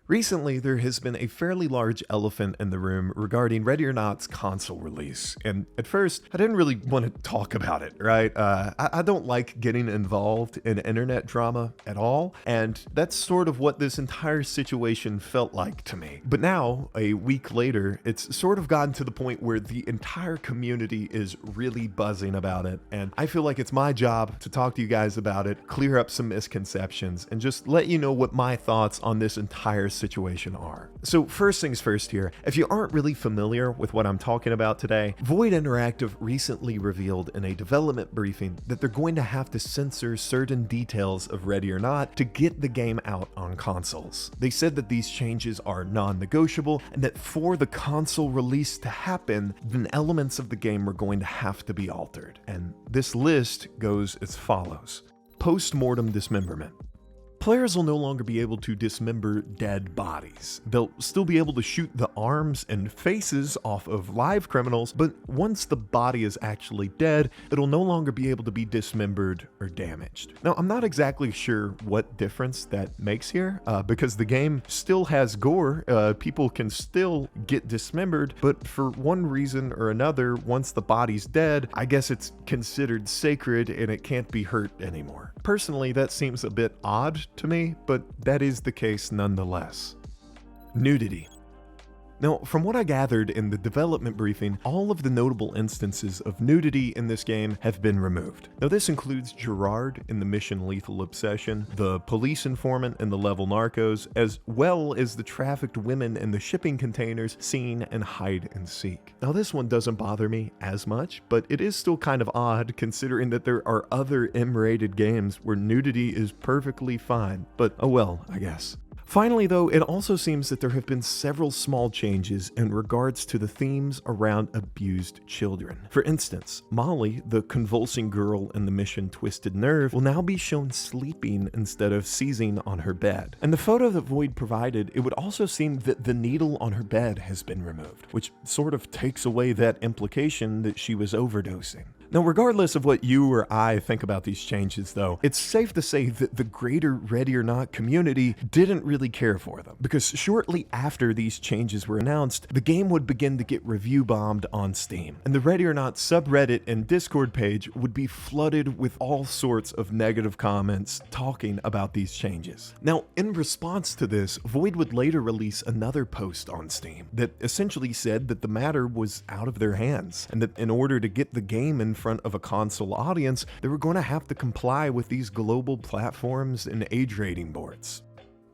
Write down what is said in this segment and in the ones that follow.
Recently, there has been a fairly large elephant in the room regarding Ready or Not's console release, and at first, I didn't really want to talk about it, right? I don't like getting involved in internet drama at all, and that's sort of what this entire situation felt like to me. But now, a week later, it's sort of gotten to the point where the entire community is really buzzing about it, and I feel like it's my job to talk to you guys about it, clear up some misconceptions, and just let you know what my thoughts on this entire situation are. So first things first here, if you aren't really familiar with what I'm talking about today, Void Interactive recently revealed in a development briefing that they're going to have to censor certain details of Ready or Not to get the game out on consoles. They said that these changes are non-negotiable and that for the console release to happen, then elements of the game are going to have to be altered. And this list goes as follows. Post-mortem dismemberment. Players will no longer be able to dismember dead bodies. They'll still be able to shoot the arms and faces off of live criminals, but once the body is actually dead, it'll no longer be able to be dismembered or damaged. Now, I'm not exactly sure what difference that makes here, because the game still has gore. People can still get dismembered, but for one reason or another, once the body's dead, I guess it's considered sacred and it can't be hurt anymore. Personally, that seems a bit odd to me, but that is the case nonetheless. Nudity. Now, from what I gathered in the development briefing, all of the notable instances of nudity in this game have been removed. Now, this includes Gerard in the Mission Lethal Obsession, the police informant in the level Narcos, as well as the trafficked women in the shipping containers seen in Hide and Seek. Now, this one doesn't bother me as much, but it is still kind of odd considering that there are other M-rated games where nudity is perfectly fine, but oh well, I guess. Finally, though, it also seems that there have been several small changes in regards to the themes around abused children. For instance, Molly, the convulsing girl in the Mission Twisted Nerve, will now be shown sleeping instead of seizing on her bed. And the photo that Void provided, it would also seem that the needle on her bed has been removed, which sort of takes away that implication that she was overdosing. Now, regardless of what you or I think about these changes, though, it's safe to say that the greater Ready or Not community didn't really care for them, because shortly after these changes were announced, the game would begin to get review bombed on Steam, and the Ready or Not subreddit and Discord page would be flooded with all sorts of negative comments talking about these changes. Now, in response to this, Void would later release another post on Steam that essentially said that the matter was out of their hands, and that in order to get the game in front of a console audience, they were going to have to comply with these global platforms and age rating boards.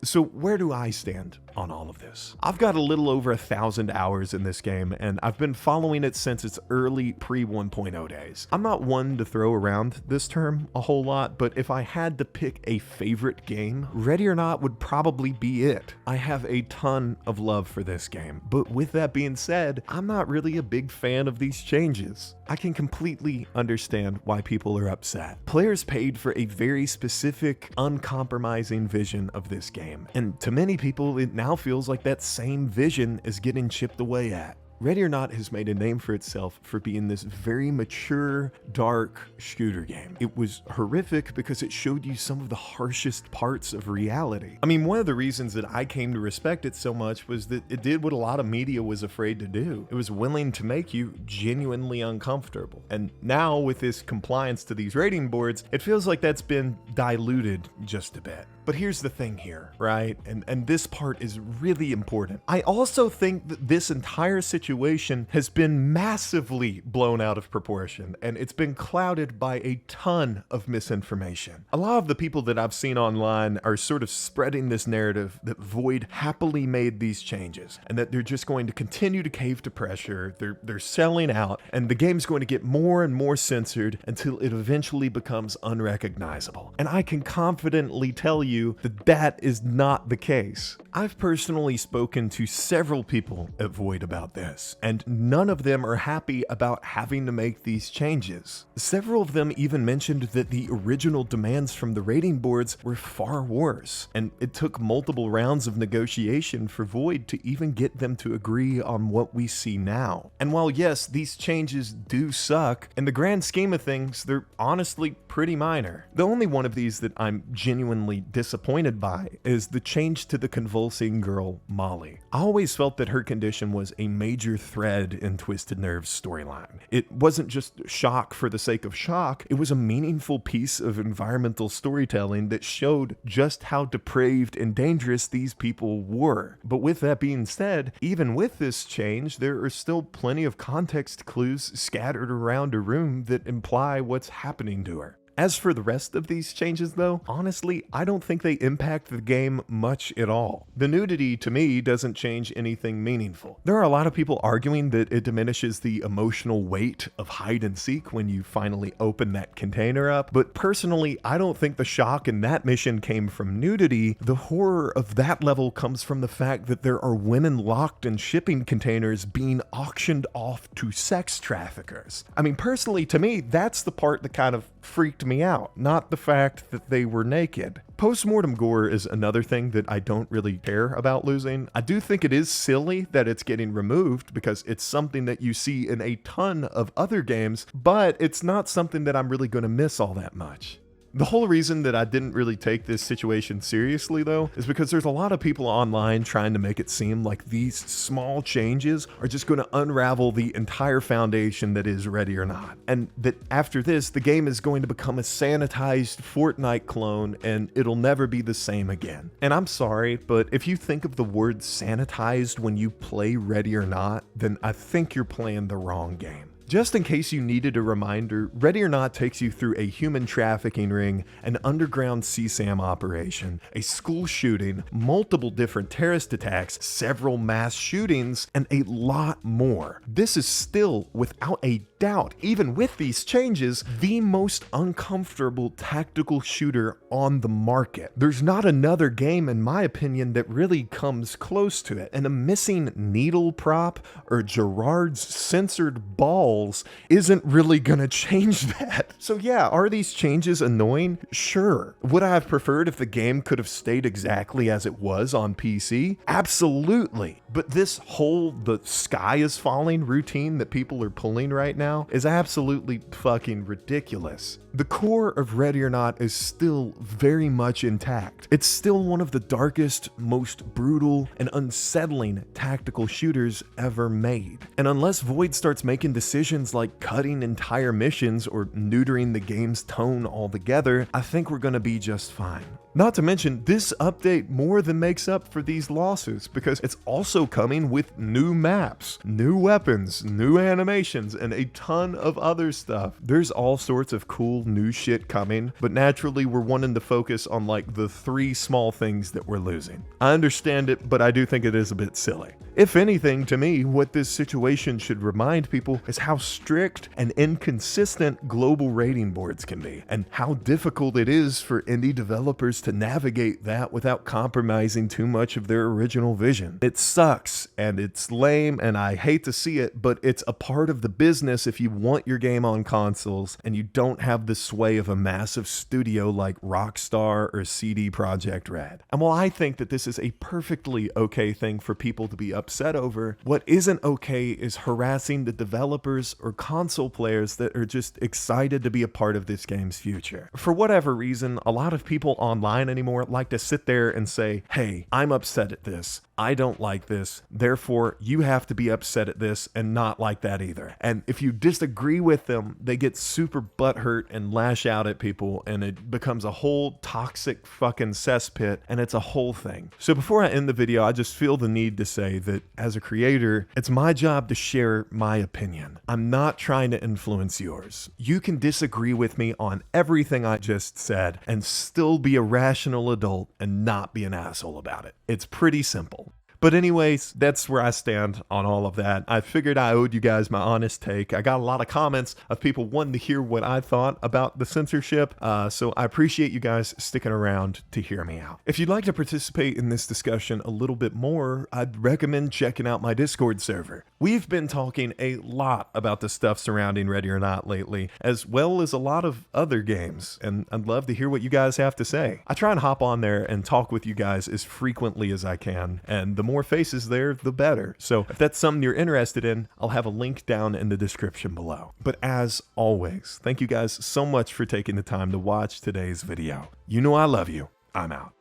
So where do I stand on all of this? I've got a little over 1,000 hours in this game, and I've been following it since its early pre-1.0 days. I'm not one to throw around this term a whole lot, but if I had to pick a favorite game, Ready or Not would probably be it. I have a ton of love for this game, but with that being said, I'm not really a big fan of these changes. I can completely understand why people are upset. Players paid for a very specific, uncompromising vision of this game, and to many people, it now feels like that same vision is getting chipped away at. Ready or Not has made a name for itself for being this very mature, dark shooter game. It was horrific because it showed you some of the harshest parts of reality. I mean, one of the reasons that I came to respect it so much was that it did what a lot of media was afraid to do. It was willing to make you genuinely uncomfortable. And now with this compliance to these rating boards, it feels like that's been diluted just a bit. But here's the thing here, right? And this part is really important. I also think that this entire situation has been massively blown out of proportion, and it's been clouded by a ton of misinformation. A lot of the people that I've seen online are sort of spreading this narrative that Void happily made these changes, and that they're just going to continue to cave to pressure, they're selling out, and the game's going to get more and more censored until it eventually becomes unrecognizable. And I can confidently tell you that that is not the case. I've personally spoken to several people at Void about this, and none of them are happy about having to make these changes. Several of them even mentioned that the original demands from the rating boards were far worse, and it took multiple rounds of negotiation for Void to even get them to agree on what we see now. And while yes, these changes do suck, in the grand scheme of things, they're honestly pretty minor. The only one of these that I'm genuinely disappointed by is the change to the convulsing girl, Molly. I always felt that her condition was a major thread in Twisted Nerve's storyline. It wasn't just shock for the sake of shock, it was a meaningful piece of environmental storytelling that showed just how depraved and dangerous these people were. But with that being said, even with this change, there are still plenty of context clues scattered around a room that imply what's happening to her. As for the rest of these changes though, honestly, I don't think they impact the game much at all. The nudity to me doesn't change anything meaningful. There are a lot of people arguing that it diminishes the emotional weight of hide and seek when you finally open that container up, but personally, I don't think the shock in that mission came from nudity. The horror of that level comes from the fact that there are women locked in shipping containers being auctioned off to sex traffickers. I mean, personally, to me, that's the part that kind of freaked me out, not the fact that they were naked. Post-mortem gore is another thing that I don't really care about losing. I do think it is silly that it's getting removed because it's something that you see in a ton of other games, but it's not something that I'm really going to miss all that much. The whole reason that I didn't really take this situation seriously though is because there's a lot of people online trying to make it seem like these small changes are just going to unravel the entire foundation that is Ready or Not, and that after this the game is going to become a sanitized Fortnite clone and it'll never be the same again. And I'm sorry, but if you think of the word sanitized when you play Ready or Not, then I think you're playing the wrong game. Just in case you needed a reminder, Ready or Not takes you through a human trafficking ring, an underground CSAM operation, a school shooting, multiple different terrorist attacks, several mass shootings, and a lot more. This is still, without a doubt, even with these changes, the most uncomfortable tactical shooter on the market. There's not another game, in my opinion, that really comes close to it, and a missing needle prop or Gerard's censored balls isn't really gonna change that. So yeah, are these changes annoying? Sure. Would I have preferred if the game could have stayed exactly as it was on PC? Absolutely. But this whole the sky is falling routine that people are pulling right now is absolutely fucking ridiculous. The core of Ready or Not is still very much intact. It's still one of the darkest, most brutal, and unsettling tactical shooters ever made. And unless Void starts making decisions like cutting entire missions or neutering the game's tone altogether, I think we're gonna be just fine. Not to mention, this update more than makes up for these losses because it's also coming with new maps, new weapons, new animations, and a ton of other stuff. There's all sorts of cool new shit coming, but naturally we're wanting to focus on like the 3 small things that we're losing. I understand it, but I do think it is a bit silly. If anything, to me, what this situation should remind people is how strict and inconsistent global rating boards can be, and how difficult it is for indie developers to navigate that without compromising too much of their original vision. It sucks, and it's lame, and I hate to see it, but it's a part of the business if you want your game on consoles, and you don't have the sway of a massive studio like Rockstar or CD Projekt Red. And while I think that this is a perfectly okay thing for people to be upset over, what isn't okay is harassing the developers or console players that are just excited to be a part of this game's future. For whatever reason, a lot of people online anymore like to sit there and say, hey, I'm upset at this. I don't like this, therefore you have to be upset at this and not like that either. And if you disagree with them, they get super butthurt and lash out at people, and it becomes a whole toxic fucking cesspit, and it's a whole thing. So before I end the video, I just feel the need to say that as a creator, it's my job to share my opinion. I'm not trying to influence yours. You can disagree with me on everything I just said and still be a rational adult and not be an asshole about it. It's pretty simple. But anyways, that's where I stand on all of that. I figured I owed you guys my honest take. I got a lot of comments of people wanting to hear what I thought about the censorship, so I appreciate you guys sticking around to hear me out. If you'd like to participate in this discussion a little bit more, I'd recommend checking out my Discord server. We've been talking a lot about the stuff surrounding Ready or Not lately, as well as a lot of other games, and I'd love to hear what you guys have to say. I try and hop on there and talk with you guys as frequently as I can, and the more faces there, the better. So if that's something you're interested in, I'll have a link down in the description below. But as always, thank you guys so much for taking the time to watch today's video. You know I love you. I'm out.